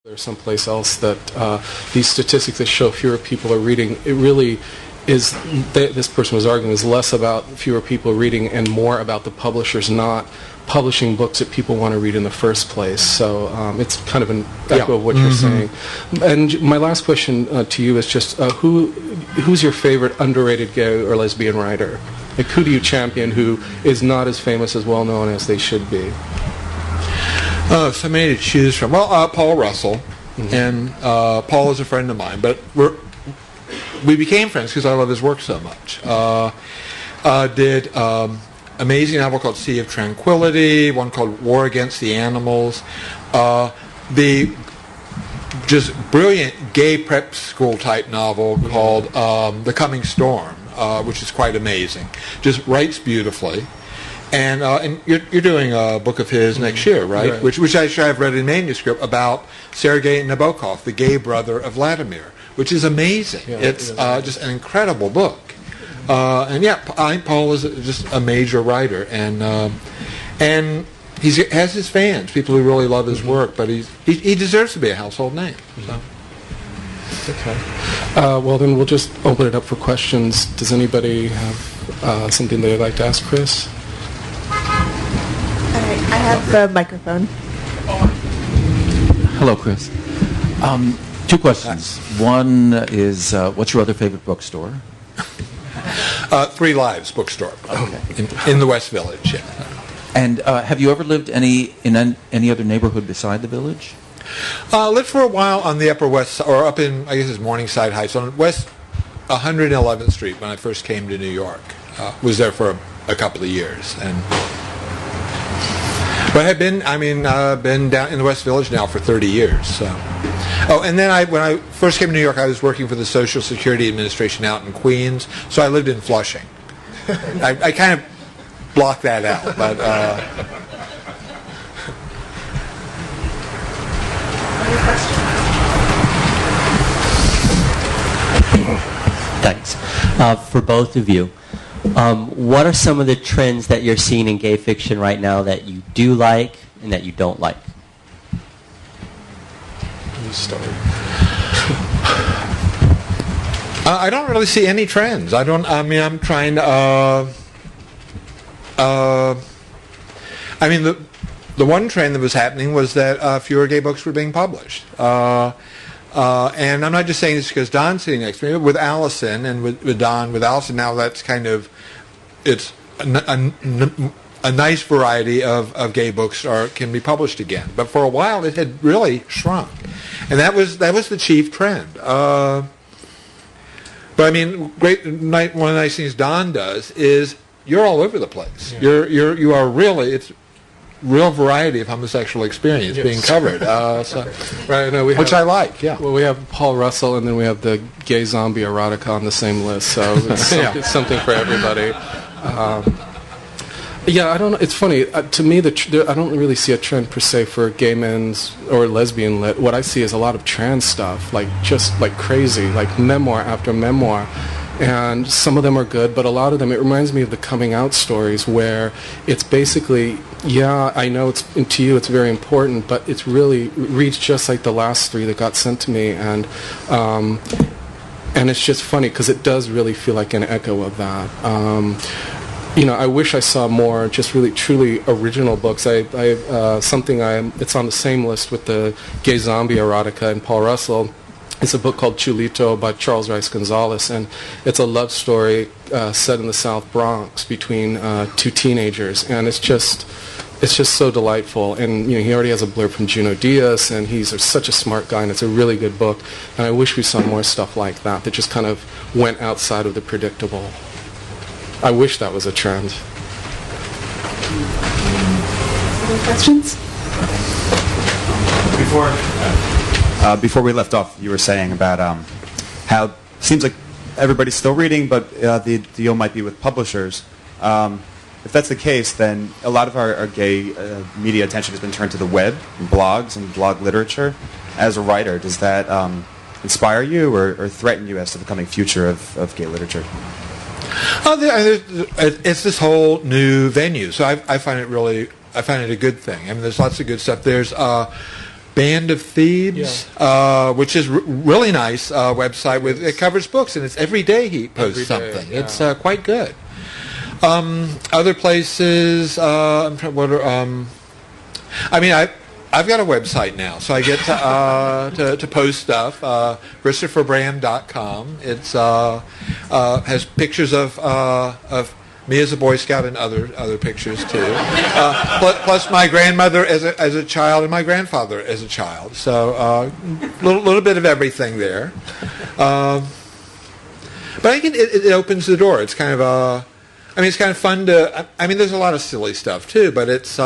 There's someplace else that these statistics that show fewer people are reading, it really is, this person was arguing, is less about fewer people reading and more about the publishers not publishing books that people want to read in the first place. So it's kind of an echo of what you're saying. And my last question to you is just, who's your favorite underrated gay or lesbian writer? Like, who do you champion who is not as famous, as well known as they should be? So many to choose from. Well, Paul Russell, and Paul is a friend of mine, but we became friends because I love his work so much. Did amazing novel called Sea of Tranquility, one called War Against the Animals, the just brilliant gay prep school type novel called The Coming Storm, which is quite amazing. Just writes beautifully. And you're doing a book of his next year, right? Right. Which I've read in manuscript about Sergei Nabokov, the gay brother of Vladimir, which is amazing. Yeah, it's just an incredible book. And yeah, I think Paul is just a major writer, and he has his fans, people who really love his work. But he deserves to be a household name. So. Okay. Well, then we'll just open it up for questions. Does anybody have something they'd like to ask Chris? I have the microphone. Hello, Chris. Two questions. One is, what's your other favorite bookstore? Three Lives Bookstore, in the West Village. Yeah. And have you ever lived in any other neighborhood beside the Village? Lived for a while on the Upper West, or up in, I guess it's Morningside Heights, on West 111th Street when I first came to New York. Was there for a couple of years, but I've been down in the West Village now for 30 years. So. Oh, and then when I first came to New York, I was working for the Social Security Administration out in Queens, so I lived in Flushing. I kind of blocked that out, but. Thanks. For both of you, what are some of the trends that you're seeing in gay fiction right now that you do like and that you don't like? You start. I don't really see any trends. I'm trying to. The one trend that was happening was that fewer gay books were being published. And I'm not just saying this because Don's sitting next to me. With Allison and with Don, with Allison now, that's kind of, it's a nice variety of gay books can be published again. But for a while, it had really shrunk, and that was the chief trend. But I mean, one of the nice things Don does is you're all over the place. Yeah. You are really, it's real variety of homosexual experience being covered. Right, no, which I like. Yeah. Well, we have Paul Russell, and then we have the gay zombie erotica on the same list. So it's something for everybody. Yeah, I don't know. It's funny. To me, I don't really see a trend per se for gay men's or lesbian lit. What I see is a lot of trans stuff, just like crazy, like memoir after memoir. And some of them are good, but a lot of them, it reminds me of the coming out stories where it's basically, yeah, I know to you it's very important, but it's really reads just like the last three that got sent to me. And it's just funny because it does really feel like an echo of that. I wish I saw more just really truly original books. It's on the same list with the gay zombie erotica and Paul Russell. It's a book called Chulito by Charles Rice Gonzalez, and it's a love story set in the South Bronx between two teenagers, and it's just so delightful. And he already has a blurb from Junot Díaz, and he's such a smart guy, and it's a really good book. And I wish we saw more stuff like that that just kind of went outside of the predictable. I wish that was a trend. Any questions? Before we left off, you were saying about how it seems like everybody's still reading, but the deal might be with publishers. If that's the case, then a lot of our gay media attention has been turned to the web, and blogs, and blog literature. As a writer, does that inspire you or threaten you as to the coming future of gay literature? It's this whole new venue, so I find it a good thing. I mean, there's lots of good stuff. There's Band of Thebes, which is really nice website. It covers books, and it's every day he posts Every day, something. yeah. It's quite good. Other places, I'm trying, what are, I mean, I've got a website now, so I get to post stuff. ChristopherBram.com. It's has pictures of me as a Boy Scout and other pictures too. Plus my grandmother as a child and my grandfather as a child. So a little bit of everything there. But I think it opens the door. It's kind of it's kind of fun to. I mean, there's a lot of silly stuff too, but it's